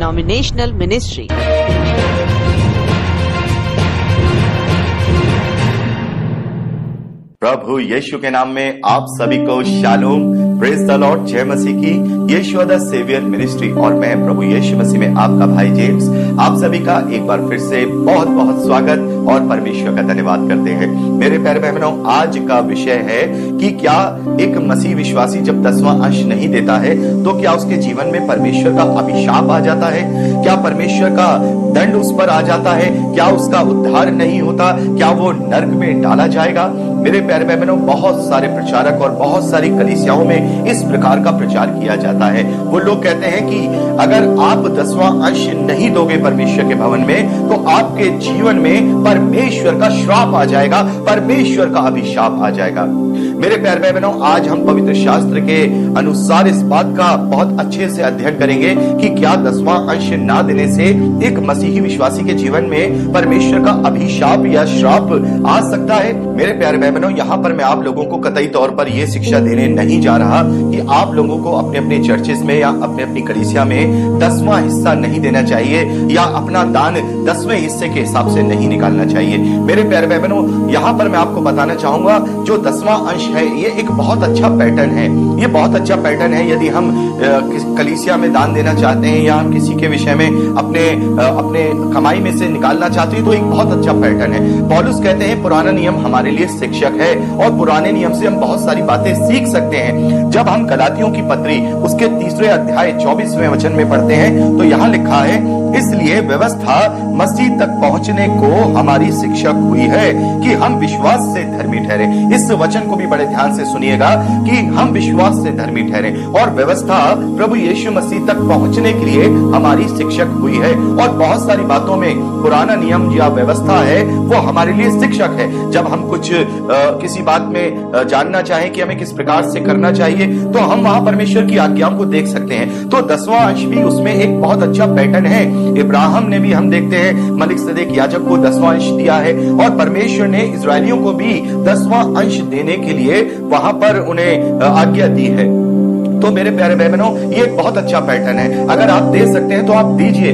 Interdenominational Ministry. प्रभु यीशु के नाम में आप सभी को शालोम, प्रेज द लॉर्ड, जय मसीह की। यीशु द सेवियर मिनिस्ट्री और मैं प्रभु यीशु मसीह में आपका भाई जेम्स आप सभी का एक बार फिर से बहुत बहुत स्वागत और परमेश्वर का धन्यवाद करते हैं। मेरे प्यारे बहनों, आज का विषय है कि क्या एक मसीह विश्वासी जब 10वां अंश नहीं देता है तो क्या उसके जीवन में परमेश्वर का अभिशाप आ जाता है? क्या परमेश्वर का दंड उस पर आ जाता है? क्या उसका उद्धार नहीं होता? क्या वो नरक में डाला जाएगा? मेरे प्यारे बहनों, बहुत सारे प्रचारक और बहुत सारी कलीसियाओं में इस प्रकार का प्रचार किया जाता है। वो लोग कहते हैं कि अगर आप 10वां अंश नहीं दोगे परमेश्वर के भवन में तो आपके जीवन में परमेश्वर का श्राप आ जाएगा, परमेश्वर का अभिशाप आ जाएगा। मेरे प्यारे बहनों, आज हम पवित्र शास्त्र के अनुसार इस बात का बहुत अच्छे से अध्ययन करेंगे कि क्या 10वां अंश ना देने से एक मसीही विश्वासी के जीवन में परमेश्वर का अभिशाप या श्राप आ सकता है। मेरे प्यारे बहनों, यहाँ पर मैं आप लोगों को कतई तौर पर यह शिक्षा देने नहीं जा रहा कि आप लोगों को अपने अपने चर्चेस में या अपने अपनी कलीसिया में 10वां हिस्सा नहीं देना चाहिए या अपना दान 10वें हिस्से के हिसाब से नहीं निकालना चाहिए। मेरे प्यारे बहनों, यहाँ पर मैं आपको बताना चाहूंगा जो 10वां अंश है ये एक बहुत अच्छा पैटर्न है। ये बहुत अच्छा पैटर्न है यदि हम कलीसिया में दान देना चाहते हैं या हम किसी के विषय में अपने कमाई में से निकालना चाहते हैं तो एक बहुत अच्छा पैटर्न है। पौलुस कहते हैं पुराना नियम हमारे लिए शिक्षक है और पुराने नियम से हम बहुत सारी बातें सीख सकते हैं। जब हम गलातियों की पत्री उसके 3 अध्याय 24वें वचन में पढ़ते हैं तो यहाँ लिखा है, इसलिए व्यवस्था मसीह तक पहुंचने को हमारी शिक्षक हुई है कि हम विश्वास से धर्मी ठहरे। इस वचन को भी बड़े ध्यान से सुनिएगा कि हम विश्वास से धर्मी ठहरे और व्यवस्था प्रभु यीशु मसीह तक पहुंचने के लिए हमारी शिक्षक हुई है। और बहुत सारी बातों में पुराना नियम या व्यवस्था है वो हमारे लिए शिक्षक है। जब हम कुछ किसी बात में जानना चाहें कि हमें किस प्रकार से करना चाहिए तो हम वहां परमेश्वर की आज्ञाओं को देख सकते हैं। तो 10वां अंश भी उसमें एक बहुत अच्छा पैटर्न है। इब्राहिम ने भी हम देखते हैं मलिकसदेक याजक को 10वां अंश दिया है और परमेश्वर ने इस्राएलियों को भी 10वां अंश देने के लिए वहां पर उन्हें आज्ञा दी है। तो मेरे प्यारे बहनों, ये एक बहुत अच्छा पैटर्न है। अगर आप दे सकते हैं तो आप दीजिए,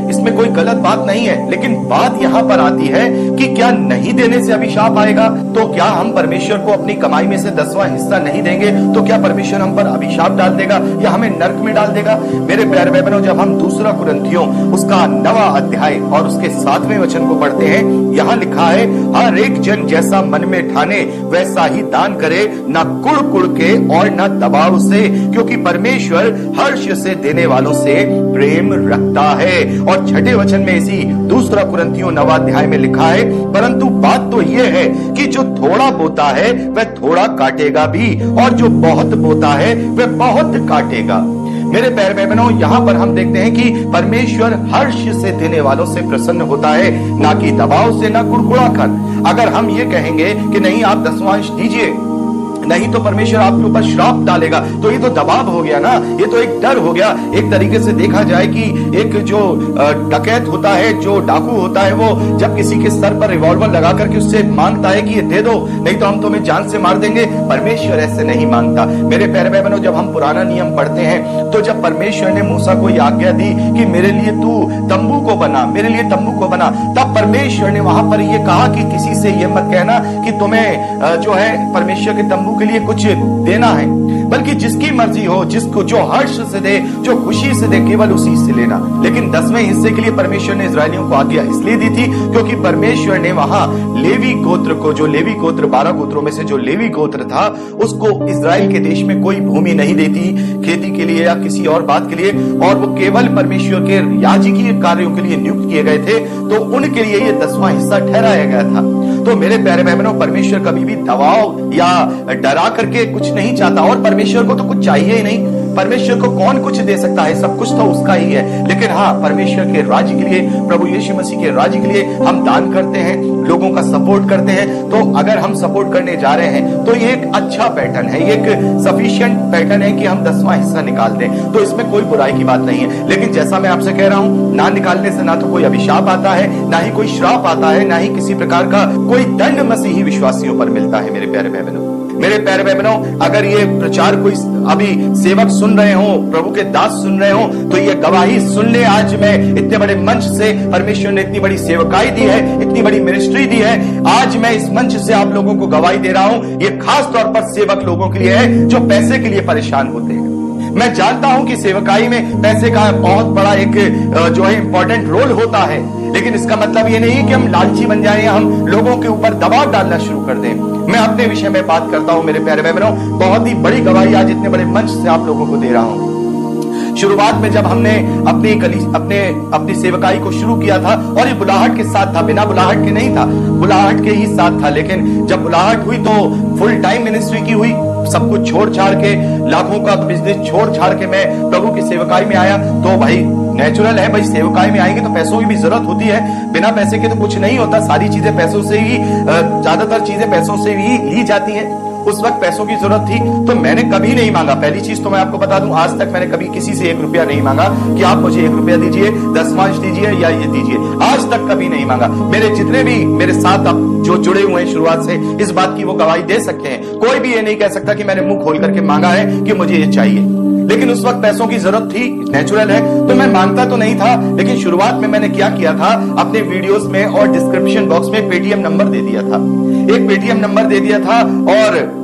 इसमें कोई गलत बात नहीं है। लेकिन बात यहाँ पर आती है कि क्या नहीं देने से अभिशाप आएगा? तो क्या हम परमेश्वर को अपनी कमाई में से 10वां हिस्सा नहीं देंगे तो क्या परमेश्वर हम पर अभिशाप डाल देगा या हमें नरक में डाल देगा? मेरे प्यारे बहनों, जब हम 2 कुरिन्थियों उसका 9वां अध्याय और उसके 7वें वचन को पढ़ते हैं, यहाँ लिखा है, हर एक जन जैसा मन में ठाने वैसा ही दान करे, न कुड़ कुड़ के और न दबाव से, क्योंकि परमेश्वर हर्ष से देने वालों से प्रेम रखता है। और 6ठे वचन में इसी 2 कुरिन्थियों 9वां अध्याय में लिखा है, परंतु बात तो यह है कि जो थोड़ा बोता है वह थोड़ा काटेगा भी और जो बहुत बोता है वह बहुत काटेगा। मेरे प्यारे बहनों, यहाँ पर हम देखते हैं कि परमेश्वर हर्ष से देने वालों से प्रसन्न होता है, ना कि दबाव से, ना कुड़कुड़ा कर। अगर हम ये कहेंगे कि नहीं आप 10वां अंश दीजिए, नहीं तो परमेश्वर आपके ऊपर श्राप डालेगा, तो ये तो दबाव हो गया ना, ये तो एक डर हो गया। एक तरीके से देखा जाए कि एक जो डकैत होता है, जो डाकू होता है, वो जब किसी के सर पर रिवॉल्वर लगा करके उससे मांगता है कि ये दे दो नहीं तो हम तुम्हें जान से मार देंगे। परमेश्वर ऐसे नहीं मांगता। मेरे प्यारे बहनों, जब हम पुराना नियम पढ़ते हैं तो जब परमेश्वर ने मूसा को यह आज्ञा दी कि मेरे लिए तू तंबू को बना, मेरे लिए तंबू को बना, तब परमेश्वर ने वहां पर यह कहा कि किसी से यह मत कहना कि तुम्हें जो है परमेश्वर के तंबू के लिए कुछ देना है, बल्कि जिसकी मर्जी हो, जिसको जो हर्ष से दे, जो खुशी से दे, केवल उसी से लेना। लेकिन 10वें हिस्से के लिए परमेश्वर ने इस्राएलियों को आज्ञा इसलिए दी थी क्योंकि परमेश्वर ने वहां लेवी गोत्र को, जो लेवी गोत्र 12 गोत्रों में से जो लेवी गोत्र था, उसको इस्राएल के देश में कोई भूमि नहीं देती खेती के लिए या किसी और बात के लिए, और वो केवल परमेश्वर के याजकीय कार्यों के लिए नियुक्त किए गए थे। तो उनके लिए ये 10वां हिस्सा ठहराया गया था। तो मेरे प्यारे बहनों, परमेश्वर कभी भी दबाव या डरा करके कुछ नहीं चाहता, और परमेश्वर को तो कुछ चाहिए ही नहीं। परमेश्वर को कौन कुछ दे सकता है? सब कुछ तो उसका ही है। लेकिन हाँ, परमेश्वर के राज्य के लिए, प्रभु यीशु मसीह के राज्य के लिए हम दान करते हैं, लोगों का सपोर्ट करते हैं। तो अगर हम सपोर्ट करने जा रहे हैं तो ये एक अच्छा पैटर्न है, ये एक सफिशिएंट पैटर्न है कि हम 10वां हिस्सा निकाल दें। तो इसमें कोई बुराई की बात नहीं है। लेकिन जैसा मैं आपसे कह रहा हूं, ना निकालने से ना तो कोई अभिशाप आता है, ना ही कोई श्राप आता है, ना ही किसी प्रकार का कोई दंड मसीही विश्वासियों पर मिलता है। मेरे प्यारे बहनों, मेरे प्यारे भाई बहनों, अगर ये प्रचार कोई अभी सेवक सुन रहे हो, प्रभु के दास सुन रहे हो, तो ये गवाही सुन ले। आज मैं इतने बड़े मंच से, परमेश्वर ने इतनी बड़ी सेवकाई दी है, इतनी बड़ी मिनिस्ट्री दी है, आज मैं इस मंच से आप लोगों को गवाही दे रहा हूं। ये खास तौर पर सेवक लोगों के लिए है जो पैसे के लिए परेशान होते हैं। मैं जानता हूं कि सेवकाई में पैसे का बहुत बड़ा एक जो है इंपॉर्टेंट रोल होता है, लेकिन इसका मतलब ये नहीं कि हम लालची बन जाएं या हम लोगों के ऊपर दबाव डालना शुरू कर दें। मैं अपने विषय में बात करता हूं मेरे प्यारे भाई बहनों, बहुत ही बड़ी गवाही आज इतने बड़े मंच से आप लोगों को दे रहा हूं। शुरुआत में जब हमने अपनी सेवकाई को शुरू किया था, और ये बुलाहट के साथ था, बिना बुलाहट के नहीं था, बुलाहट के ही साथ था, लेकिन जब बुलाहट हुई तो फुल टाइम मिनिस्ट्री की हुई। सब कुछ छोड़ छाड़ के, लाखों का बिजनेस छोड़ छाड़ के मैं प्रभु की सेवकाई में आया। तो भाई नेचुरल है, भाई सेवकाई में आएंगे तो पैसों की भी जरूरत होती है। बिना पैसे के तो कुछ नहीं होता, सारी चीजें पैसों से ही, ज्यादातर चीजें पैसों से ही ली जाती हैं। उस वक्त पैसों की जरूरत थी, तो मैंने कभी नहीं मांगा। पहली चीज तो मैं आपको बता दूं, आज तक मैंने कभी किसी से 1 रुपया नहीं मांगा कि आप मुझे 1 रुपया दीजिए, दशमांश दीजिए या ये दीजिए, आज तक कभी नहीं मांगा। मेरे जितने भी मेरे साथ अब जो जुड़े हुए हैं शुरुआत से, इस बात की वो गवाही दे सकते हैं। कोई भी ये नहीं कह सकता कि मैंने मुंह खोल करके मांगा है कि मुझे ये चाहिए, लेकिन उस वक्त पैसों की जरूरत थी, नेचुरल है, तो मैं मांगता तो नहीं था। लेकिन शुरुआत में मैंने क्या किया था, अपने वीडियोस में और डिस्क्रिप्शन बॉक्स में पेटीएम नंबर दे दिया था। एक पेटीएम नंबर दे दिया था और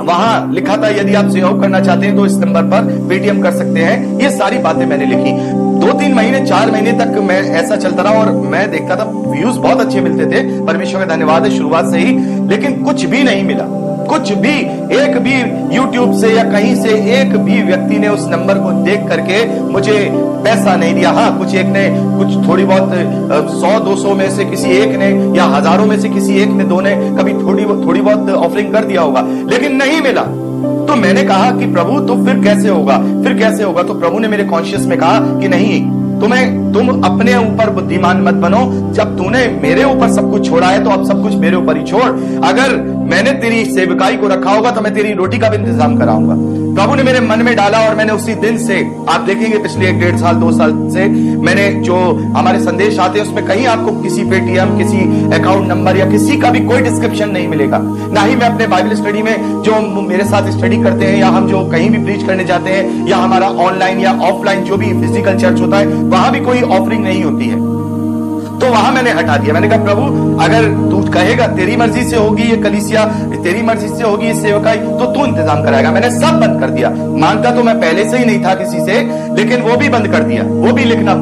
वहां लिखा था यदि आप सहयोग करना चाहते हैं तो इस नंबर पर पेटीएम कर सकते हैं। ये सारी बातें मैंने लिखी। 2-3 महीने 4 महीने तक मैं ऐसा चलता रहा और मैं देखता था व्यूज बहुत अच्छे मिलते थे, परमेश्वर का धन्यवाद है शुरुआत से ही, लेकिन कुछ भी नहीं मिला। कुछ भी, एक भी YouTube से या कहीं से एक भी व्यक्ति ने उस नंबर को देख करके मुझे पैसा नहीं दिया। हाँ, कुछ एक ने कुछ थोड़ी बहुत 100-200 में से किसी एक ने, या हजारों में से किसी एक ने, 2 ने कभी थोड़ी बहुत ऑफरिंग कर दिया होगा, लेकिन नहीं मिला। तो मैंने कहा कि प्रभु तो फिर कैसे होगा, फिर कैसे होगा? तो प्रभु ने मेरे कॉन्शियस में कहा कि नहीं, तुम अपने ऊपर बुद्धिमान मत बनो। जब तूने मेरे ऊपर सब कुछ छोड़ा है तो अब सब कुछ मेरे ऊपर ही छोड़। अगर मैंने तेरी सेवकाई को रखा होगा तो मैं तेरी रोटी का भी इंतजाम कराऊंगा। प्रभु ने मेरे मन में डाला और मैंने उसी दिन से, आप देखेंगे पिछले 1-1.5 साल 2 साल से मैंने जो हमारे संदेश आते हैं उसमें कहीं आपको किसी पेटीएम, किसी अकाउंट नंबर या किसी का भी कोई डिस्क्रिप्शन नहीं मिलेगा। ना ही मैं अपने बाइबल स्टडी में जो मेरे साथ स्टडी करते हैं, या हम जो कहीं भी प्रीच करने जाते हैं, या हमारा ऑनलाइन या ऑफलाइन जो भी फिजिकल चर्च होता है, वहां भी कोई ऑफरिंग नहीं होती है। तो वहां मैंने हटा दिया। मैंने कहा प्रभु अगर तू कहेगा, तेरी मर्जी से होगी ये कलीसिया, तेरी मर्जी से होगी ये सेवकाई, तो तू इंतजाम कराएगा। मैंने सब बंद कर दिया। मांगता तो मैं पहले से ही नहीं था किसी से, लेकिन वो भी बंद कर दिया, वो भी लिखना।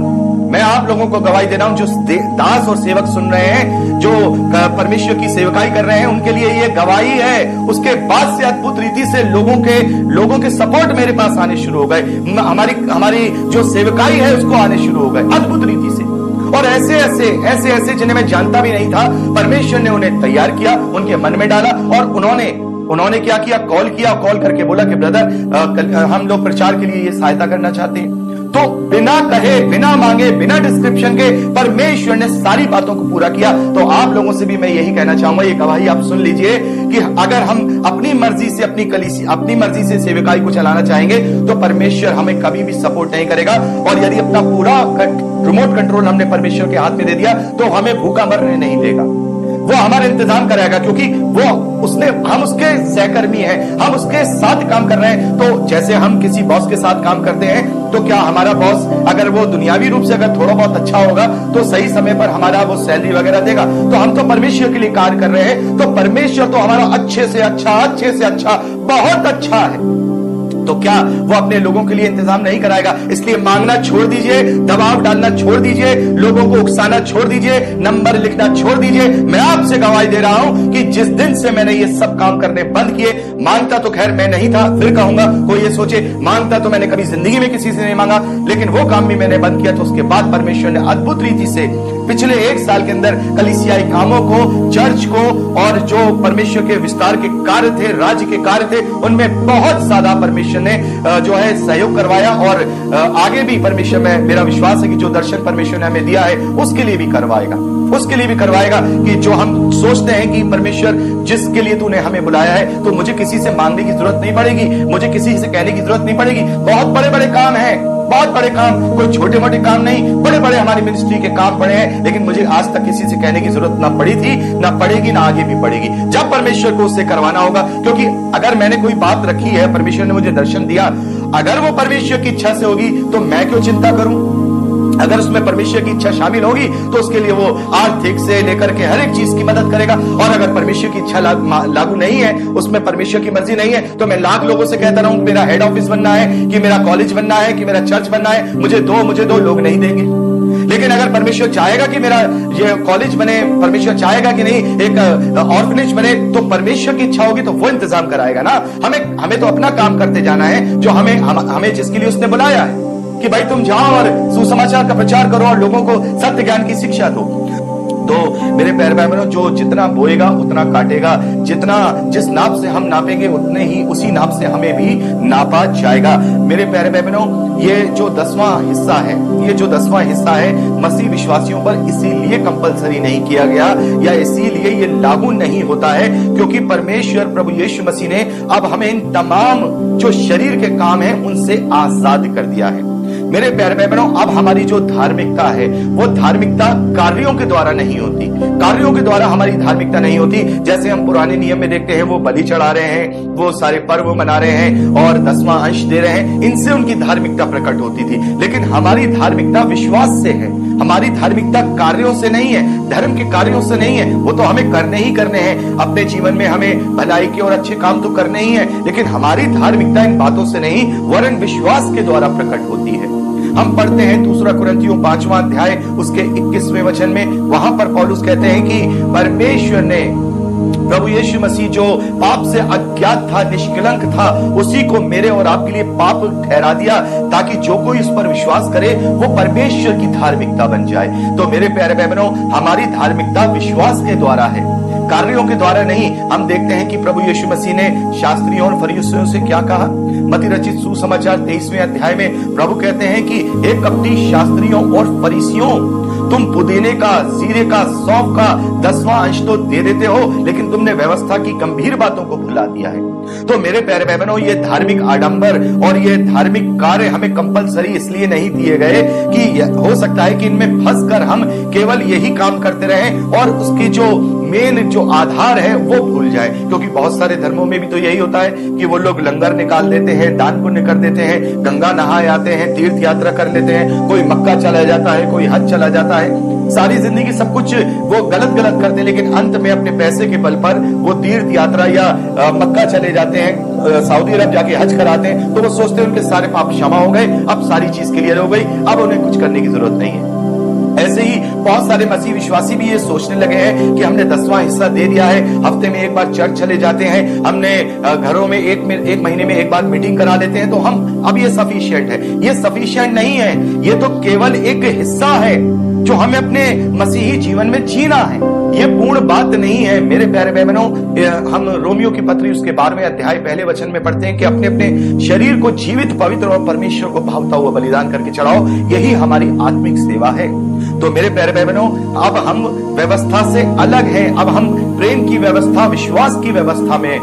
मैं आप लोगों को गवाही दे रहा हूं, जो दास और सेवक सुन रहे हैं, जो परमेश्वर की सेवकाई कर रहे हैं, उनके लिए ये गवाही है। उसके बाद से अद्भुत रीति से लोगों के सपोर्ट मेरे पास आने शुरू हो गए। हमारी जो सेवकाई है उसको आने शुरू हो गए अद्भुत रीति से। और ऐसे जिन्हें मैं जानता भी नहीं था, परमेश्वर ने उन्हें तैयार किया, उनके मन में डाला, और उन्होंने क्या किया, कॉल किया, कॉल करके बोला कि ब्रदर हम लोग प्रचार के लिए ये सहायता करना चाहते हैं। तो बिना कहे, बिना मांगे, बिना डिस्क्रिप्शन के परमेश्वर ने सारी बातों को पूरा किया। तो आप लोगों से भी मैं यही कहना चाहूंगा, ये गवाही आप सुन लीजिए कि अगर हम अपनी मर्जी से अपनी मर्जी से सेवकाई को चलाना चाहेंगे तो परमेश्वर हमें कभी भी सपोर्ट नहीं करेगा। और यदि अपना पूरा रिमोट कंट्रोल हमने परमेश्वर के हाथ में दे दिया तो हमें भूखा मरने नहीं देगा। वो हमारा इंतजाम कराएगा, क्योंकि हम उसके सहकर्मी हैं, हम उसके साथ काम कर रहे हैं। तो जैसे हम किसी बॉस के साथ काम करते हैं, तो क्या हमारा बॉस अगर वो दुनियावी रूप से अगर थोड़ा बहुत अच्छा होगा तो सही समय पर हमारा वो सैलरी वगैरह देगा? तो हम तो परमेश्वर के लिए कार्य कर रहे हैं, तो परमेश्वर तो हमारा अच्छे से अच्छा, बहुत अच्छा है। तो क्या वो अपने लोगों के लिए इंतजाम नहीं कराएगा? इसलिए मांगना छोड़ दीजिए, दबाव डालना छोड़ दीजिए, लोगों को उकसाना छोड़ दीजिए, नंबर लिखना छोड़ दीजिए। मैं आपसे गवाही दे रहा हूं कि जिस दिन से मैंने ये सब काम करने बंद किए, मांगता तो खैर मैं नहीं था, फिर कहूंगा कोई ये सोचे मांगता तो मैंने कभी जिंदगी में किसी से नहीं मांगा, लेकिन वो काम भी मैंने बंद किया। तो उसके बाद परमेश्वर ने अद्भुत रीति से पिछले 1 साल के अंदर कलीसियाई कामों को, चर्च को, और जो परमेश्वर के विस्तार के कार्य थे, राज्य के कार्य थे, उनमें बहुत ज्यादा परमेश्वर ने जो है सहयोग करवाया। और आगे भी परमेश्वर में मेरा विश्वास है कि जो दर्शन परमेश्वर ने हमें दिया है उसके लिए भी करवाएगा कि जो हम सोचते हैं कि परमेश्वर जिसके लिए तूने हमें बुलाया है, तो मुझे किसी से मांगने की जरूरत नहीं पड़ेगी, मुझे किसी से कहने की जरूरत नहीं पड़ेगी। बहुत बड़े बड़े काम हैं, बहुत बड़े काम, कोई छोटे मोटे काम नहीं, बड़े बड़े हमारी मिनिस्ट्री के काम पड़े हैं, लेकिन मुझे आज तक किसी से कहने की जरूरत ना पड़ी थी, ना पड़ेगी, ना आगे भी पड़ेगी। जब परमेश्वर को उससे करवाना होगा, क्योंकि अगर मैंने कोई बात रखी है, परमेश्वर ने मुझे दर्शन दिया, अगर वो परमेश्वर की इच्छा से होगी तो मैं क्यों चिंता करूं? अगर उसमें परमेश्वर की इच्छा शामिल होगी तो उसके लिए वो आर्थिक से लेकर के हर एक चीज की मदद करेगा। और अगर परमेश्वर की इच्छा लागू नहीं है, उसमें परमेश्वर की मर्जी नहीं है, तो मैं लाख लोगों से कहता रहूं मेरा हेड ऑफिस बनना है, कि मेरा कॉलेज बनना है, कि मेरा चर्च बनना है, मुझे दो, लोग नहीं देंगे। लेकिन अगर परमेश्वर चाहेगा कि मेरा ये कॉलेज बने, परमेश्वर चाहेगा कि नहीं एक ऑर्फनेज बने, तो परमेश्वर की इच्छा होगी तो वो इंतजाम कराएगा ना। हमें तो अपना काम करते जाना है, जो हमें जिसके लिए उसने बुलाया है, कि भाई तुम जाओ और सुसमाचार का प्रचार करो और लोगों को सत्य ज्ञान की शिक्षा दो। तो मेरे प्यारे भाई बहनों, जो जितना बोएगा उतना काटेगा, जिस नाप से हम नापेंगे उतने ही उसी नाप से हमें भी नापा जाएगा। मेरे प्यारे भाई बहनों, ये जो 10वां हिस्सा है मसीह विश्वासियों पर इसीलिए कंपलसरी नहीं किया गया, या इसीलिए ये लागू नहीं होता है क्योंकि परमेश्वर प्रभु यीशु मसीह ने अब हमें इन तमाम जो शरीर के काम है उनसे आजाद कर दिया है। मेरे प्यारे भाई बहनों, अब हमारी जो धार्मिकता है वो धार्मिकता कार्यों के द्वारा नहीं होती, कार्यों के द्वारा हमारी धार्मिकता नहीं होती। जैसे हम पुराने नियम में देखते हैं, वो बलि चढ़ा रहे हैं, वो सारे पर्व मना रहे हैं और 10वां अंश दे रहे हैं, इनसे उनकी धार्मिकता प्रकट होती थी। लेकिन हमारी धार्मिकता विश्वास से है, हमारी धार्मिकता कार्यों से नहीं है, धर्म के कार्यों से नहीं है। वो तो हमें करने ही करने हैं, अपने जीवन में हमें भलाई के और अच्छे काम तो करने ही है, लेकिन हमारी धार्मिकता इन बातों से नहीं वरन विश्वास के द्वारा प्रकट होती है। हम पढ़ते हैं 2 कुरिन्थियों 5वां अध्याय उसके 21वें वचन में, वहां पर पौलुस कहते हैं कि परमेश्वर ने प्रभु यीशु मसीह जो पाप से अज्ञात था, निष्कलंक था, उसी को मेरे और आपके लिए पाप ठहरा दिया, ताकि जो कोई उस पर विश्वास करे वो परमेश्वर की धार्मिकता बन जाए। तो मेरे प्यारे बहनों, हमारी धार्मिकता विश्वास के द्वारा है, कार्यों के द्वारा नहीं। हम देखते हैं कि प्रभु यीशु मसीह ने शास्त्रियों और फरीसियों से क्या कहा। मत्ती रचित सुसमाचार 23वें अध्याय में प्रभु कहते हैं कि हे कपटी शास्त्रियों और फरीसियों, तुम पुदीने का, जीरे का, सौंफ का 10वां अंश तो दे देते हो, लेकिन तुमने व्यवस्था की गंभीर बातों को भुला दिया है। तो मेरे प्यारे बहनों, ये धार्मिक आडंबर और ये धार्मिक कार्य हमें कंपलसरी इसलिए नहीं दिए गए कि हो सकता है कि इनमें फंसकर हम केवल यही काम करते रहें और उसकी जो मेन जो आधार है वो भूल जाए। क्योंकि बहुत सारे धर्मों में भी तो यही होता है कि वो लोग लंगर निकाल देते हैं, दान पुण्य कर देते हैं, गंगा नहा आते हैं, तीर्थ यात्रा कर लेते हैं, कोई मक्का चला जाता है, कोई हज चला जाता है, सारी जिंदगी सब कुछ वो गलत करते हैं, लेकिन अंत में अपने पैसे के बल पर वो तीर्थ यात्रा या मक्का चले जाते हैं, सऊदी अरब जाके हज कराते हैं, तो वो सोचते हैं उनके सारे पाप क्षमा हो गए, अब सारी चीज क्लियर हो गई, अब उन्हें कुछ करने की जरूरत नहीं है। ऐसे ही बहुत सारे मसीह विश्वासी भी ये सोचने लगे हैं कि हमने 10वां हिस्सा दे दिया है, हफ्ते में एक बार चर्च चले जाते हैं, हमने घरों में एक महीने में एक बार मीटिंग करा लेते हैं, तो हम अब ये सफिशिएंट है। ये सफिशिएंट नहीं है, ये तो केवल एक हिस्सा है जो हमें अपने मसीही जीवन में जीना है, ये पूर्ण बात नहीं है। मेरे प्यारे बहनों, हम रोमियो की पत्री उसके 12वें अध्याय पहले वचन में पढ़ते हैं कि अपने अपने शरीर को जीवित, पवित्र और परमेश्वर को भावता हुआ बलिदान करके चढ़ाओ, यही हमारी आत्मिक सेवा है। तो मेरे प्यारे बहनों, अब हम व्यवस्था से अलग हैं, अब हम प्रेम की व्यवस्था, विश्वास की व्यवस्था में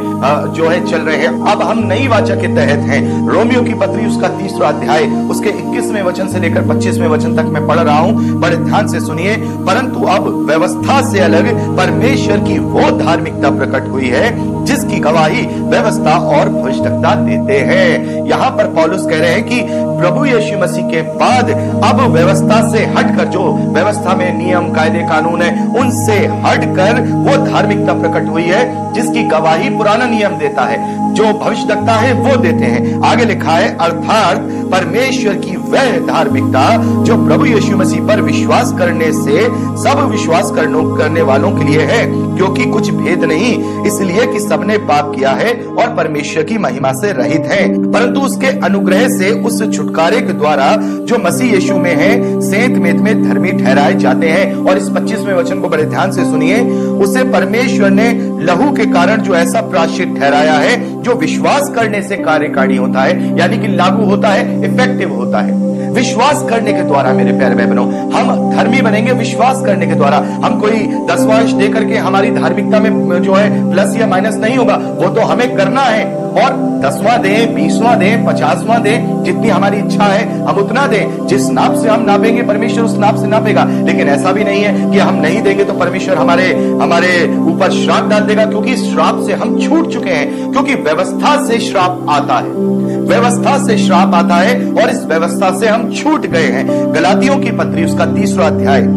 जो है चल रहे हैं, अब हम नई वाचा के तहत हैं। रोमियो की पत्री उसका 3रा अध्याय उसके 21वें वचन से लेकर 25वें वचन तक मैं पढ़ रहा हूं, बड़े ध्यान से सुनिए। परंतु अब व्यवस्था से अलग परमेश्वर की वो धार्मिकता प्रकट हुई है जिसकी गवाही व्यवस्था और भविष्यवक्ता देते हैं। यहाँ पर पौलुस कह रहे हैं कि प्रभु यीशु मसीह के बाद अब व्यवस्था से हटकर, जो व्यवस्था में नियम, कायदे, कानून है, उनसे हटकर वो धार्मिकता प्रकट हुई है जिसकी गवाही पुराना नियम देता है, जो भविष्यवक्ता है वो देते हैं। आगे लिखा है, अर्थात परमेश्वर की वह धार्मिकता जो प्रभु यीशु मसीह पर विश्वास करने से सब विश्वास करने वालों के लिए है, क्योंकि कुछ भेद नहीं, इसलिए कि सबने पाप किया है और परमेश्वर की महिमा से रहित हैं, परंतु उसके अनुग्रह से उस छुटकारे के द्वारा जो मसीह यीशु में है सेंत मेत में धर्मी ठहराए जाते हैं। और इस 25वें वचन को बड़े ध्यान से सुनिए, उसे परमेश्वर ने लहू के कारण जो ऐसा प्रायश्चित ठहराया है जो विश्वास करने से कार्यकारी होता है, यानी कि लागू होता है, इफेक्टिव होता है। विश्वास करने के द्वारा मेरे प्यारे बहनों, हम धर्मी बनेंगे विश्वास करने के द्वारा। हम कोई दसवांश दे करके हमारी धार्मिकता में जो है प्लस या माइनस नहीं होगा, वो तो हमें करना है। और 10वां दें, 20वां दें, 50वां दें, जितनी हमारी इच्छा है हम उतना दें। जिस नाप से हम नापेंगे परमेश्वर उस नाप से नापेगा। लेकिन ऐसा भी नहीं है कि हम नहीं देंगे तो परमेश्वर हमारे ऊपर श्राप डाल देगा, क्योंकि इस श्राप से हम छूट चुके हैं। क्योंकि व्यवस्था से श्राप आता है, व्यवस्था से श्राप आता है और इस व्यवस्था से हम छूट गए हैं। गलातियों की पत्री उसका 3वां अध्याय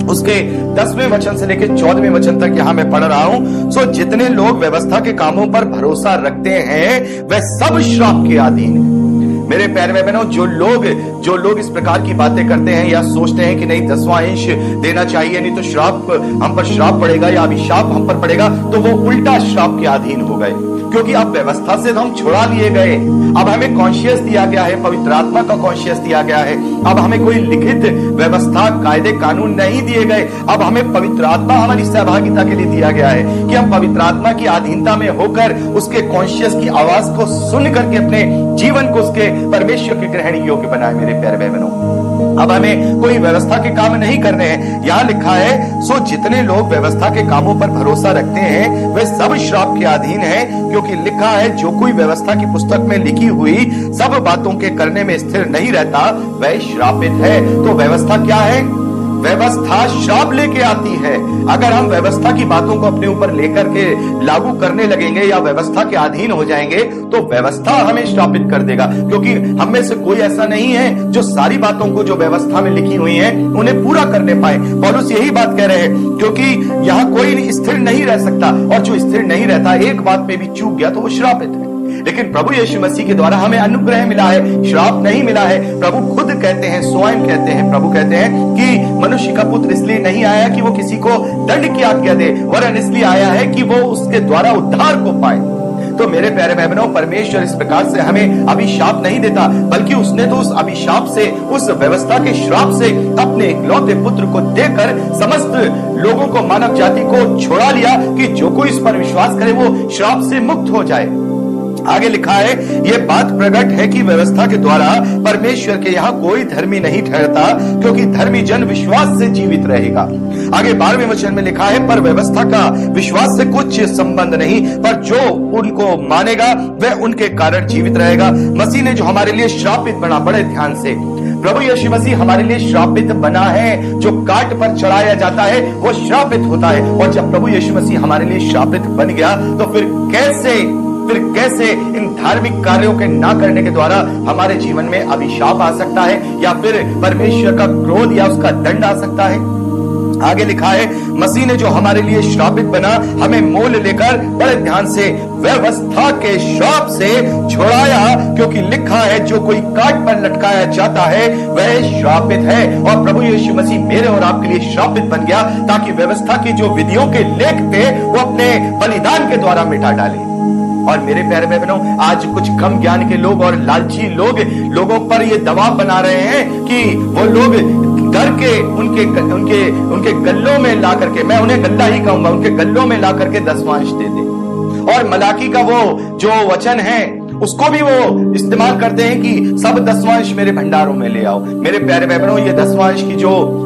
उसके 10वें वचन से लेकर 14वें वचन तक यहां मैं पढ़ रहा हूं। सो जितने लोग व्यवस्था के कामों पर भरोसा रखते हैं वह सब श्राप के अधीन है। मेरे प्यारे भाई बहनों, जो लोग इस प्रकार की बातें करते हैं या सोचते हैं कि नहीं 10वां अंश देना चाहिए, नहीं तो श्राप हम पर श्राप पड़ेगा या अभिशाप हम पर पड़ेगा, तो वो उल्टा श्राप के अधीन हो गए। क्योंकि अब व्यवस्था से हम छुड़ा लिए गए। अब हमें कॉन्शियस दिया गया है, पवित्र आत्मा का कॉन्शियस दिया गया है। अब हमें कोई लिखित व्यवस्था, कायदे, कानून नहीं दिए गए। अब हमें पवित्र आत्मा हमारी सहभागिता के लिए दिया गया है कि हम पवित्र आत्मा की अधीनता में होकर उसके कॉन्शियस की आवाज को सुन करके अपने जीवन को उसके परमेश्वर के ग्रहण योग्य बनाए। मेरे प्यारे भाई बहनों, अब हमें कोई व्यवस्था के काम नहीं करने हैं। यहां लिखा है, सो जितने लोग व्यवस्था के कामों पर भरोसा रखते हैं वे सब श्राप के अधीन हैं, क्योंकि लिखा है जो कोई व्यवस्था की पुस्तक में लिखी हुई सब बातों के करने में स्थिर नहीं रहता वह श्रापित है। तो व्यवस्था क्या है? व्यवस्था श्राप लेके आती है। अगर हम व्यवस्था की बातों को अपने ऊपर लेकर के लागू करने लगेंगे या व्यवस्था के अधीन हो जाएंगे तो व्यवस्था हमें श्रापित कर देगा। क्योंकि हम में से कोई ऐसा नहीं है जो सारी बातों को जो व्यवस्था में लिखी हुई है उन्हें पूरा करने पाए। पौलुस यही बात कह रहे हैं, क्योंकि यहां कोई स्थिर नहीं रह सकता, और जो स्थिर नहीं रहता एक बात पे भी चूक गया तो वो श्रापित है। लेकिन प्रभु यीशु मसीह के द्वारा हमें अनुग्रह मिला है, श्राप नहीं मिला है। प्रभु खुद कहते हैं, स्वयं कहते हैं, प्रभु कहते हैं कि मनुष्य का पुत्र इसलिए नहीं आया कि वो किसी को दंड की आज्ञा दे, वरन इसलिए आया है कि वो उसके द्वारा उद्धार को पाए। तो मेरे प्यारे भाई बहनों, परमेश्वर इस प्रकार से हमें अभिशाप नहीं देता, बल्कि उसने तो उस अभिशाप से, उस व्यवस्था के श्राप से अपने इकलौते पुत्र को देकर समस्त लोगों को, मानव जाति को छोड़ा लिया कि जो कोई इस पर विश्वास करे वो श्राप से मुक्त हो जाए। आगे लिखा है, यह बात प्रकट है कि व्यवस्था के द्वारा परमेश्वर के यहाँ कोई धर्मी नहीं ठहरता, क्योंकि धर्मी जन विश्वास से जीवित रहेगा। आगे 12वें वचन में लिखा है, पर व्यवस्था का विश्वास से कुछ संबंध नहीं, पर जो उनको मानेगा वह उनके कारण जीवित रहेगा। मसीह ने जो हमारे लिए श्रापित बना, बड़े ध्यान से, प्रभु यीशु मसीह हमारे लिए श्रापित बना है। जो काट पर चढ़ाया जाता है वो श्रापित होता है। और जब प्रभु यीशु मसीह हमारे लिए श्रापित बन गया तो फिर कैसे इन धार्मिक कार्यों के ना करने के द्वारा हमारे जीवन में अभिशाप आ सकता है, या फिर परमेश्वर का क्रोध या उसका दंड आ सकता है। आगे लिखा है, मसीह ने जो हमारे लिए श्रापित बना हमें मोल लेकर, बड़े ध्यान से, व्यवस्था के श्राप से छुड़ाया, क्योंकि लिखा है जो कोई काट पर लटकाया जाता है वह श्रापित है। और प्रभु यीशु मसीह मेरे और आपके लिए श्रापित बन गया, ताकि व्यवस्था की जो विधियों के लेख थे वो अपने बलिदान के द्वारा मिटा डाले। और मेरे प्यारे भाई बहनों, आज कुछ कम ज्ञान के लोग और लालची लोग लोगों पर ये दबाव बना रहे हैं कि वो लोग डर के उनके गल्लों में ला करके, मैं उन्हें गल्ला ही कहूंगा, उनके गल्लों में ला करके दसवांश दे दे। और मलाकी का वो जो वचन है उसको भी वो इस्तेमाल करते हैं कि सब दसवांश मेरे भंडारों में ले आओ। मेरे प्यारे भाई बहनों, ये दसवांश की जो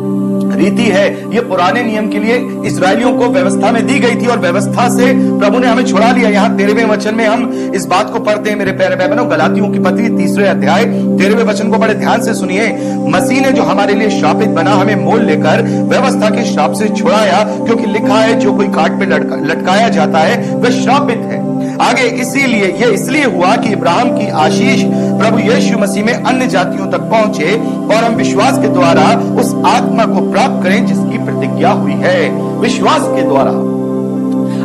रीति है ये पुराने नियम के लिए इस्राएलियों को व्यवस्था में दी गई थी, और व्यवस्था से प्रभु ने हमें छुड़ा लिया। यहाँ 13वें वचन में हम इस बात को पढ़ते हैं मेरे प्यारे भाई बहनों, गलातियों की पत्री 3 अध्याय 13वें वचन को बड़े ध्यान से सुनिए। मसीह ने जो हमारे लिए श्रापित बना हमें मोल लेकर व्यवस्था के श्राप से छुड़ाया, क्योंकि लिखा है जो कोई काट पे लटकाया जाता है वह श्रापित है। आगे इसीलिए ये इसलिए हुआ कि इब्राहिम की आशीष प्रभु यीशु मसीह में अन्य जातियों तक पहुंचे, और हम विश्वास के द्वारा उस आत्मा को प्राप्त करें जिसकी प्रतिज्ञा हुई है। विश्वास के द्वारा।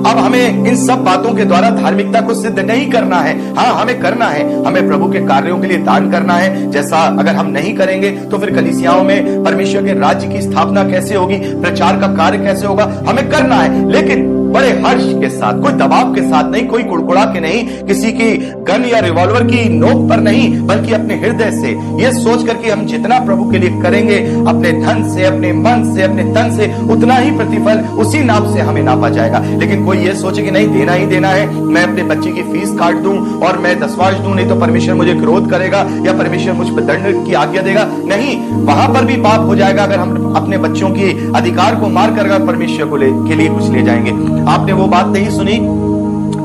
अब हमें इन सब बातों के द्वारा धार्मिकता को सिद्ध नहीं करना है। हाँ, हमें करना है, हमें प्रभु के कार्यों के लिए दान करना है। जैसा अगर हम नहीं करेंगे तो फिर कलीसियाओं में परमेश्वर के राज्य की स्थापना कैसे होगी, प्रचार का कार्य कैसे होगा, हमें करना है। लेकिन बड़े हर्ष के साथ, कोई दबाव के साथ नहीं, कोई कुड़कुड़ा के नहीं, किसी की गन या रिवॉल्वर की नोक पर नहीं, बल्कि अपने हृदय से यह सोच करके हम जितना प्रभु के लिए करेंगे अपने धन से, अपने मन से, अपने तन से, उतना ही प्रतिफल उसी नाप से हमें नापा जाएगा। लेकिन कोई ये सोचे कि नहीं देना ही देना है, मैं अपने बच्चे की फीस काट दूं और मैं दसवांश दूं, नहीं तो परमेश्वर मुझे क्रोध करेगा या परमेश्वर मुझ पर दंड की आज्ञा देगा। नहीं, वहां पर भी पाप हो जाएगा अगर हम अपने बच्चों की अधिकार को मार कर परमेश्वर को के लिए कुछ ले जाएंगे। आपने वो बात नहीं सुनी,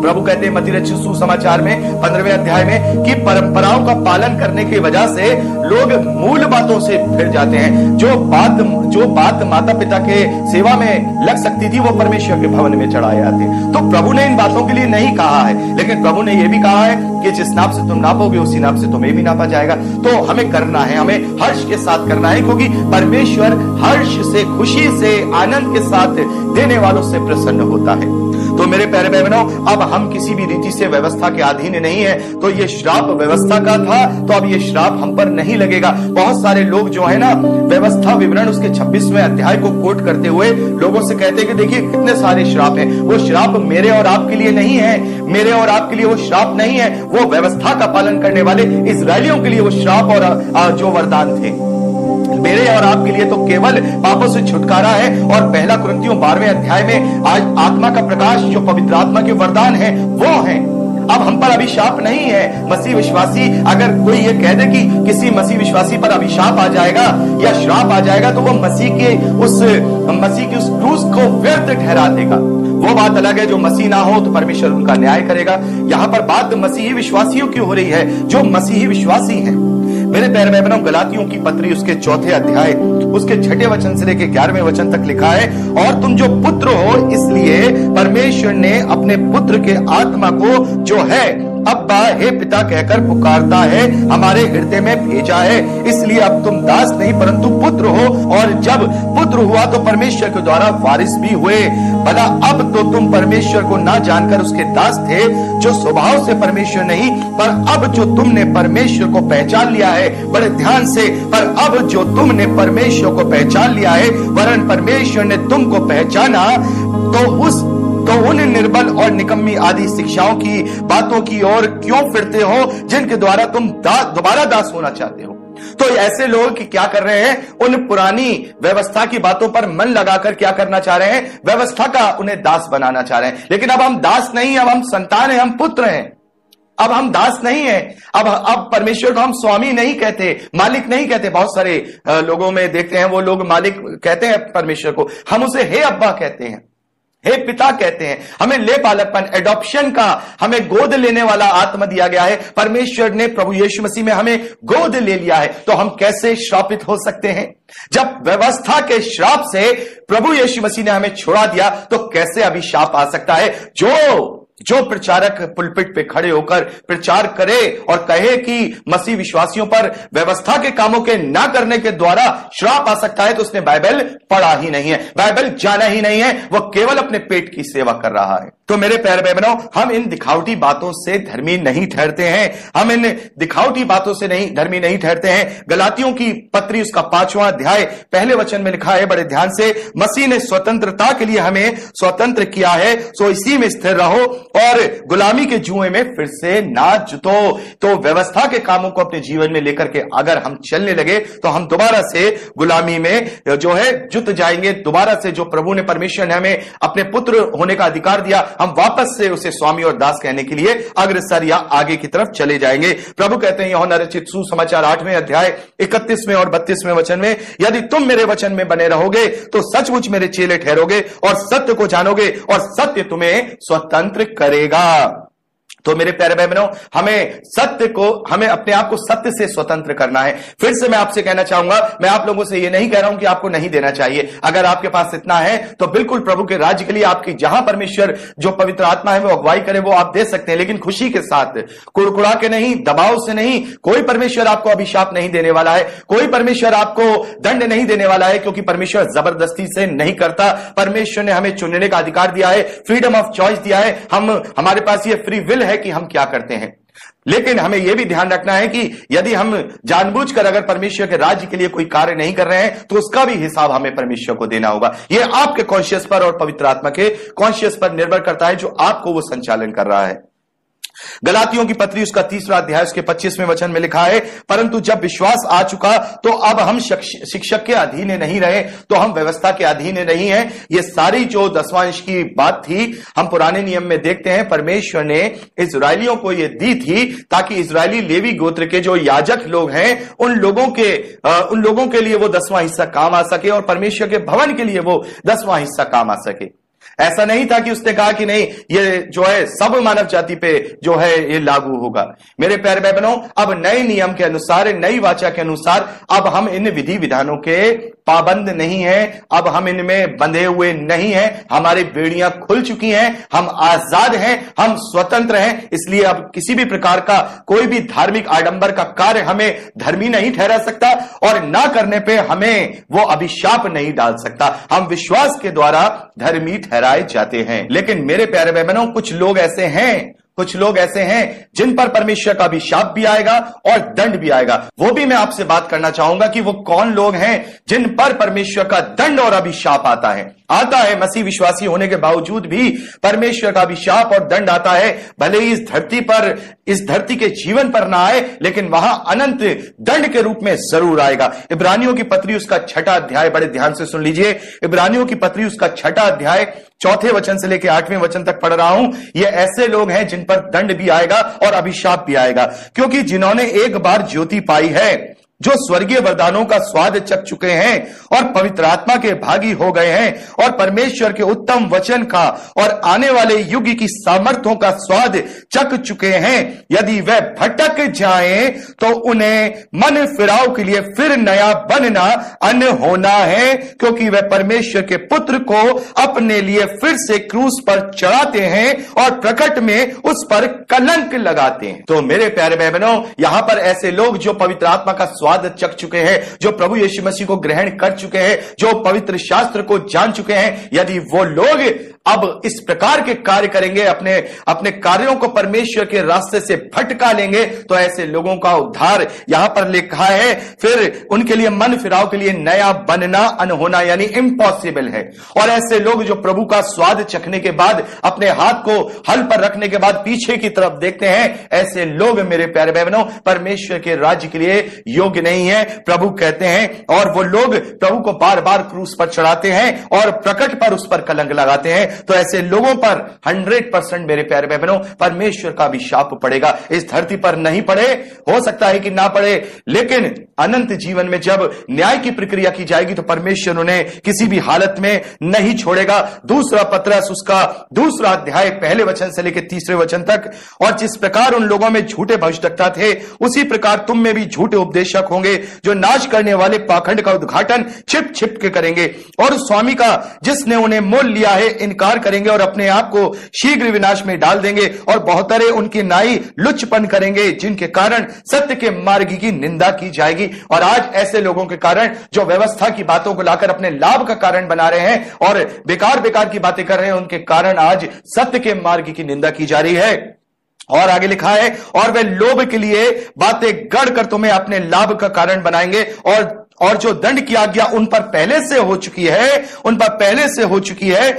प्रभु कहते हैं मत्ती रचित सुसमाचार में 15वें अध्याय में कि परंपराओं का पालन करने की वजह से लोग मूल बातों से फिर जाते हैं। जो बात माता पिता के सेवा में लग सकती थी वो परमेश्वर के भवन में चढ़ाए जाते। तो प्रभु ने इन बातों के लिए नहीं कहा है, लेकिन प्रभु ने यह भी कहा है कि जिस नाप से तुम नापोगे उसी नाप से तुम्हें भी नापा जाएगा। तो हमें करना है, हमें हर्ष के साथ करना है, क्योंकि परमेश्वर हर्ष से, खुशी से, आनंद के साथ देने वालों से प्रसन्न होता है। तो मेरे प्यारे बहनों, अब हम किसी भी रीति से व्यवस्था के अधीन नहीं है। तो ये श्राप व्यवस्था का था, तो अब ये श्राप हम पर नहीं लगेगा। बहुत सारे लोग जो है ना, व्यवस्था विवरण उसके 26वें अध्याय को कोट करते हुए लोगों से कहते हैं कि देखिए कितने सारे श्राप हैं। वो श्राप मेरे और आपके लिए नहीं है, मेरे और आपके लिए वो श्राप नहीं है, वो व्यवस्था का पालन करने वाले इस्राएलियों के लिए वो श्राप और जो वरदान थे। मेरे और आपके लिए तो केवल पापों से छुटकारा है। और पहला कुरिन्थियों 12वें अध्याय में आज आत्मा का प्रकाश जो पवित्र आत्मा के वरदान है वो है। अब हम पर अभिशाप नहीं है। मसीह विश्वासी, अगर कोई ये कह दे कि किसी मसीह विश्वासी पर अभिशाप आ जाएगा या श्राप आ जाएगा, तो वो मसीह की उस क्रूस को व्यर्थ ठहरा देगा। वो बात अलग है, जो मसीह ना हो तो परमेश्वर उनका न्याय करेगा। यहां पर बात मसीही विश्वासियों की हो रही है, जो मसीही विश्वासी हैं। मेरे प्यारे भाई बहनों, गलातियों की पत्री उसके 4थे अध्याय उसके 6ठे वचन से लेकर 11वें वचन तक लिखा है, और तुम जो पुत्र हो इसलिए परमेश्वर ने अपने पुत्र के आत्मा को जो है अब्बा हे पिता कहकर पुकारता है हमारे हृदय में भेजा है। इसलिए अब तुम दास नहीं परंतु पुत्र हो, और जब पुत्र हुआ तो परमेश्वर के द्वारा वारिस भी हुए। भला अब तो तुम परमेश्वर को ना जानकर उसके दास थे, जो स्वभाव से परमेश्वर नहीं, पर अब जो तुमने परमेश्वर को पहचान लिया है, बड़े ध्यान से, पर अब जो तुमने परमेश्वर को पहचान लिया है, वरन परमेश्वर ने तुमको पहचाना, तो उन निर्बल और निकम्मी आदि शिक्षाओं की बातों की ओर क्यों फिरते हो, जिनके द्वारा तुम दोबारा दास होना चाहते हो। तो ऐसे लोग कि क्या कर रहे हैं, उन पुरानी व्यवस्था की बातों पर मन लगाकर क्या करना चाह रहे हैं, व्यवस्था का उन्हें दास बनाना चाह रहे हैं। लेकिन अब हम दास नहीं, अब हम संतान हैं, हम पुत्र हैं। अब हम दास नहीं हैं। अब परमेश्वर को हम स्वामी नहीं कहते, मालिक नहीं कहते। बहुत सारे लोगों में देखते हैं वो लोग मालिक कहते हैं परमेश्वर को, हम उसे हे अब्बा कहते हैं, हे पिता कहते हैं। हमें ले पालकपन, एडॉप्शन का, हमें गोद लेने वाला आत्मा दिया गया है। परमेश्वर ने प्रभु यीशु मसीह में हमें गोद ले लिया है। तो हम कैसे श्रापित हो सकते हैं? जब व्यवस्था के श्राप से प्रभु यीशु मसीह ने हमें छुड़ा दिया, तो कैसे अभिशाप आ सकता है? जो प्रचारक पुलपिट पे खड़े होकर प्रचार करे और कहे कि मसीह विश्वासियों पर व्यवस्था के कामों के ना करने के द्वारा श्राप आ सकता है, तो उसने बाइबल पढ़ा ही नहीं है, बाइबल जाना ही नहीं है, वह केवल अपने पेट की सेवा कर रहा है। तो मेरे प्यारे भाई बहनों, हम इन दिखावटी बातों से धर्मी नहीं ठहरते हैं, हम इन दिखावटी बातों से नहीं धर्मी नहीं ठहरते हैं। गलातियों की पत्री उसका 5वां अध्याय पहले वचन में लिखा है, बड़े ध्यान से, मसीह ने स्वतंत्रता के लिए हमें स्वतंत्र किया है, सो इसी में स्थिर रहो और गुलामी के जुए में फिर से ना जुतो। तो व्यवस्था के कामों को अपने जीवन में लेकर के अगर हम चलने लगे, तो हम दोबारा से गुलामी में जो है जुत जाएंगे। दोबारा से जो प्रभु ने, परमेश्वर ने हमें अपने पुत्र होने का अधिकार दिया, हम वापस से उसे स्वामी और दास कहने के लिए अग्रसर या आगे की तरफ चले जाएंगे। प्रभु कहते हैं यूहन्ना रचित सुसमाचार 8वें अध्याय 31वें और 32वें वचन में, यदि तुम मेरे वचन में बने रहोगे तो सचमुच मेरे चेले ठहरोगे और सत्य को जानोगे और सत्य तुम्हें स्वतंत्र करेगा। तो मेरे प्यारे भाई बहनों, हमें अपने आप को सत्य से स्वतंत्र करना है। फिर से मैं आपसे कहना चाहूंगा, मैं आप लोगों से ये नहीं कह रहा हूं कि आपको नहीं देना चाहिए। अगर आपके पास इतना है तो बिल्कुल प्रभु के राज्य के लिए आपकी जहां परमेश्वर जो पवित्र आत्मा है वो अगुवाई करे, वो आप दे सकते हैं, लेकिन खुशी के साथ, कुड़कुड़ा के नहीं, दबाव से नहीं। कोई परमेश्वर आपको अभिशाप नहीं देने वाला है, कोई परमेश्वर आपको दंड नहीं देने वाला है, क्योंकि परमेश्वर जबरदस्ती से नहीं करता। परमेश्वर ने हमें चुनने का अधिकार दिया है, फ्रीडम ऑफ चॉइस दिया है। हमारे पास ये फ्री विल है कि हम क्या करते हैं। लेकिन हमें यह भी ध्यान रखना है कि यदि हम जानबूझकर अगर परमेश्वर के राज्य के लिए कोई कार्य नहीं कर रहे हैं तो उसका भी हिसाब हमें परमेश्वर को देना होगा। यह आपके कॉन्शियस पर और पवित्र आत्मा के कॉन्शियस पर निर्भर करता है जो आपको वो संचालन कर रहा है। गलातियों की पत्री उसका 3 अध्याय उसके 25वें वचन में लिखा है, परंतु जब विश्वास आ चुका तो अब हम शिक्षक के अधीन नहीं रहे, तो हम व्यवस्था के अधीन नहीं है। ये सारी जो दसवांश की बात थी हम पुराने नियम में देखते हैं, परमेश्वर ने इजरायलियों को ये दी थी ताकि इजरायली लेवी गोत्र के जो याजक लोग हैं उन लोगों के लिए वो 10वां हिस्सा काम आ सके और परमेश्वर के भवन के लिए वो 10वां हिस्सा काम आ सके। ऐसा नहीं था कि उसने कहा कि नहीं ये जो है सब मानव जाति पे जो है ये लागू होगा। मेरे प्यारे भाई बहनों, अब नए नियम के अनुसार, नई वाचा के अनुसार अब हम इन विधि विधानों के पाबंद नहीं है, अब हम इनमें बंधे हुए नहीं हैं। हमारी बेड़ियां खुल चुकी हैं, हम आजाद हैं, हम स्वतंत्र हैं। इसलिए अब किसी भी प्रकार का कोई भी धार्मिक आडंबर का कार्य हमें धर्मी नहीं ठहरा सकता और ना करने पे हमें वो अभिशाप नहीं डाल सकता। हम विश्वास के द्वारा धर्मी ठहराए जाते हैं। लेकिन मेरे प्यारे भाई बहनों, कुछ लोग ऐसे हैं जिन पर परमेश्वर का अभिशाप भी आएगा और दंड भी आएगा। वो भी मैं आपसे बात करना चाहूंगा कि वो कौन लोग हैं जिन पर परमेश्वर का दंड और अभिशाप आता है। मसीह विश्वासी होने के बावजूद भी परमेश्वर का अभिशाप और दंड आता है। भले ही इस धरती के जीवन पर ना आए, लेकिन वहां अनंत दंड के रूप में जरूर आएगा। इब्रानियों की पत्री उसका 6 अध्याय, बड़े ध्यान से सुन लीजिए। इब्रानियों की पत्री उसका 6 अध्याय 4 वचन से लेकर 8वें वचन तक पढ़ रहा हूं। ये ऐसे लोग हैं जिन पर दंड भी आएगा और अभिशाप भी आएगा, क्योंकि जिन्होंने एक बार ज्योति पाई है, जो स्वर्गीय वरदानों का स्वाद चख चुके हैं और पवित्र आत्मा के भागी हो गए हैं और परमेश्वर के उत्तम वचन का और आने वाले युग की सामर्थ्यों का स्वाद चख चुके हैं, यदि वह भटक जाएं तो उन्हें मन फिराव के लिए फिर नया बनना अन्न होना है, क्योंकि वह परमेश्वर के पुत्र को अपने लिए फिर से क्रूस पर चढ़ाते हैं और प्रकट में उस पर कलंक लगाते हैं। तो मेरे प्यारे भाई बहनों, यहां पर ऐसे लोग जो पवित्र आत्मा का स्वाद चख चुके हैं, जो प्रभु यीशु मसीह को ग्रहण कर चुके हैं, जो पवित्र शास्त्र को जान चुके हैं, यदि वो लोग अब इस प्रकार के कार्य करेंगे, अपने कार्यों को परमेश्वर के रास्ते से भटका लेंगे, तो ऐसे लोगों का उद्धार यहां पर लिखा है फिर उनके लिए मन फिराव के लिए नया बनना अनहोना, यानी इम्पॉसिबल है। और ऐसे लोग जो प्रभु का स्वाद चखने के बाद अपने हाथ को हल पर रखने के बाद पीछे की तरफ देखते हैं, ऐसे लोग मेरे प्यारे भाई बहनों परमेश्वर के राज्य के लिए योग्य नहीं है। प्रभु कहते हैं, और वो लोग प्रभु को बार बार क्रूस पर चढ़ाते हैं और प्रकट पर उस पर कलंक लगाते हैं, तो ऐसे लोगों पर 100% मेरे प्यारे भाई बहनों परमेश्वर का अभिशाप पड़ेगा। इस धरती पर नहीं पड़े, हो सकता है कि ना पड़े, लेकिन अनंत जीवन में जब न्याय की प्रक्रिया की जाएगी तो परमेश्वर उन्हें किसी भी हालत में नहीं छोड़ेगा। दूसरा पत्रस उसका 2 अध्याय 1 वचन से लेकर 3 वचन तक, और जिस प्रकार उन लोगों में झूठे भविष्यवक्ता थे, उसी प्रकार तुम में भी झूठे उपदेशक होंगे, जो नाश करने वाले पाखंड का उद्घाटन छिप छिप के करेंगे और उस स्वामी का जिसने उन्हें मोल लिया है इनकार करेंगे और अपने आप को शीघ्र विनाश में डाल देंगे, और बहुतरे उनकी नाई लुच्चपन करेंगे, जिनके कारण सत्य के मार्ग की निंदा की जाएगी। और आज ऐसे लोगों के कारण जो व्यवस्था की बातों को लाकर अपने लाभ का कारण बना रहे हैं और बेकार बेकार की बातें कर रहे हैं, उनके कारण आज सत्य के मार्ग की निंदा की जा रही है। और आगे लिखा है, और वे लोभ के लिए बातें गढ़कर तुम्हें अपने लाभ का कारण बनाएंगे, और जो दंड की आज्ञा उन पर पहले से हो चुकी है,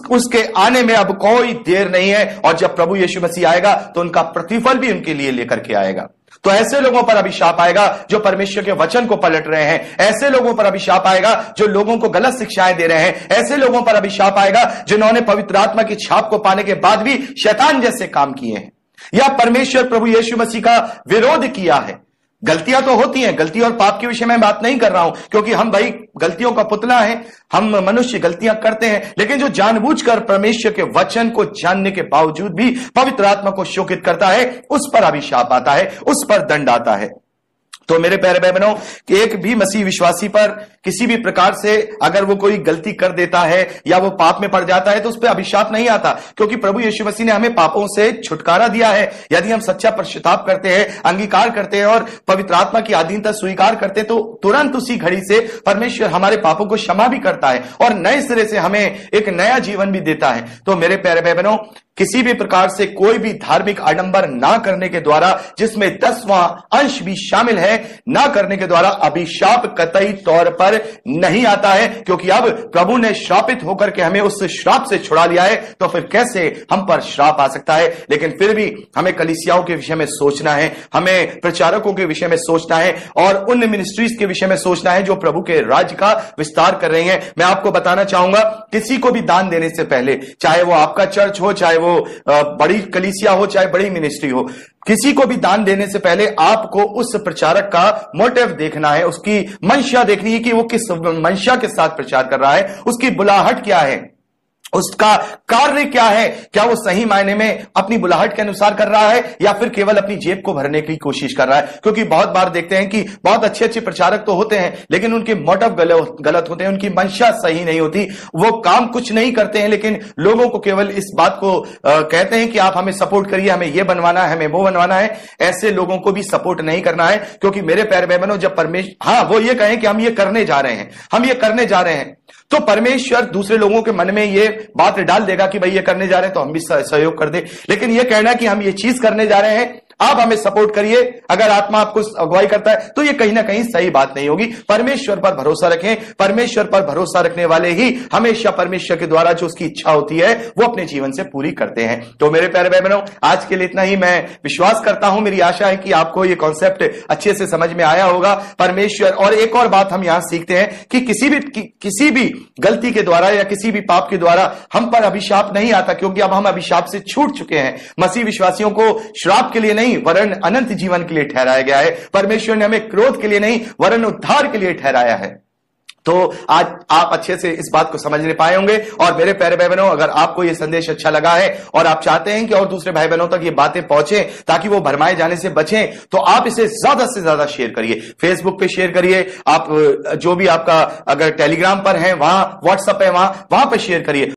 उसके आने में अब कोई देर नहीं है। और जब प्रभु यीशु मसीह आएगा तो उनका प्रतिफल भी उनके लिए लेकर के आएगा। तो ऐसे लोगों पर अभिशाप आएगा जो परमेश्वर के वचन को पलट रहे हैं। ऐसे लोगों पर अभिशाप आएगा जो लोगों को गलत शिक्षाएं दे रहे हैं। ऐसे लोगों पर अभिशाप आएगा जिन्होंने पवित्र आत्मा की छाप को पाने के बाद भी शैतान जैसे काम किए हैं या परमेश्वर प्रभु यीशु मसीह का विरोध किया है। गलतियां तो होती हैं, गलती और पाप के विषय में बात नहीं कर रहा हूं, क्योंकि हम भाई गलतियों का पुतला है, हम मनुष्य गलतियां करते हैं, लेकिन जो जानबूझकर परमेश्वर के वचन को जानने के बावजूद भी पवित्र आत्मा को शोकित करता है, उस पर अभिशाप आता है, उस पर दंड आता है। तो मेरे प्यारे भाई बहनों, एक भी मसीह विश्वासी पर किसी भी प्रकार से अगर वो कोई गलती कर देता है या वो पाप में पड़ जाता है तो उस पर अभिशाप नहीं आता, क्योंकि प्रभु यीशु मसीह ने हमें पापों से छुटकारा दिया है। यदि हम सच्चा पश्चाताप करते हैं, अंगीकार करते हैं और पवित्र आत्मा की अधीनता स्वीकार करते हैं, तो तुरंत उसी घड़ी से परमेश्वर हमारे पापों को क्षमा भी करता है और नए सिरे से हमें एक नया जीवन भी देता है। तो मेरे प्यारे भाई बहनों, किसी भी प्रकार से कोई भी धार्मिक आडंबर ना करने के द्वारा, जिसमें 10वां अंश भी शामिल है, ना करने के द्वारा अभिशाप कतई तौर पर नहीं आता है, क्योंकि अब प्रभु ने श्रापित होकर के हमें उस श्राप से छुड़ा लिया है, तो फिर कैसे हम पर श्राप आ सकता है। लेकिन फिर भी हमें कलीसियाओं के विषय में सोचना है, हमें प्रचारकों के विषय में सोचना है और उन मिनिस्ट्रीज के विषय में सोचना है जो प्रभु के राज्य का विस्तार कर रही हैं। मैं आपको बताना चाहूंगा, किसी को भी दान देने से पहले, चाहे वो आपका चर्च हो, चाहे वो बड़ी कलीसिया हो, चाहे बड़ी मिनिस्ट्री हो, किसी को भी दान देने से पहले आपको उस प्रचारक का मोटिव देखना है, उसकी मंशा देखनी है कि वो किस मंशा के साथ प्रचार कर रहा है, उसकी बुलाहट क्या है, उसका कार्य क्या है। क्या वो सही मायने में अपनी बुलाहट के अनुसार कर रहा है या फिर केवल अपनी जेब को भरने की कोशिश कर रहा है। क्योंकि बहुत बार देखते हैं कि बहुत अच्छे अच्छे प्रचारक तो होते हैं, लेकिन उनके मोटिव गलत होते हैं, उनकी मंशा सही नहीं होती, वो काम कुछ नहीं करते हैं, लेकिन लोगों को केवल इस बात को कहते हैं कि आप हमें सपोर्ट करिए, हमें ये बनवाना है, हमें वो बनवाना है। ऐसे लोगों को भी सपोर्ट नहीं करना है, क्योंकि मेरे प्यारे भाई बहनों, जब परमेश्वर वो ये कहें कि हम ये करने जा रहे हैं, हम ये करने जा रहे हैं, तो परमेश्वर दूसरे लोगों के मन में ये बात डाल देगा कि भाई ये करने जा रहे हैं तो हम भी सहयोग कर दे। लेकिन ये कहना कि हम ये चीज करने जा रहे हैं, आप हमें सपोर्ट करिए, अगर आत्मा आपको अगुवाई करता है, तो ये कहीं ना कहीं सही बात नहीं होगी। परमेश्वर पर भरोसा रखें, परमेश्वर पर भरोसा रखने वाले ही हमेशा परमेश्वर के द्वारा जो उसकी इच्छा होती है वो अपने जीवन से पूरी करते हैं। तो मेरे प्यारे भाई बहनों, आज के लिए इतना ही। मैं विश्वास करता हूं, मेरी आशा है कि आपको ये कॉन्सेप्ट अच्छे से समझ में आया होगा। परमेश्वर, और एक और बात हम यहां सीखते हैं कि किसी भी गलती के द्वारा या किसी भी पाप के द्वारा हम पर अभिशाप नहीं आता, क्योंकि अब हम अभिशाप से छूट चुके हैं। मसीह विश्वासियों को श्राप के लिए नहीं वरन अनंत जीवन के लिए ठहराया गया है। परमेश्वर ने हमें क्रोध के लिए नहीं वरन उद्धार के लिए ठहराया है। तो आज आप अच्छे से इस बात को समझने पाए होंगे। और मेरे प्यारे भाई बहनों, अगर आपको यह संदेश अच्छा लगा है और आप चाहते हैं कि और दूसरे भाई बहनों तक ये बातें पहुंचे ताकि वो भरमाए जाने से बचें, तो आप इसे ज्यादा से ज्यादा शेयर करिए। फेसबुक पे शेयर करिए, आप जो भी आपका अगर टेलीग्राम पर है, वहां व्हाट्सएप है, वहां पर शेयर करिए।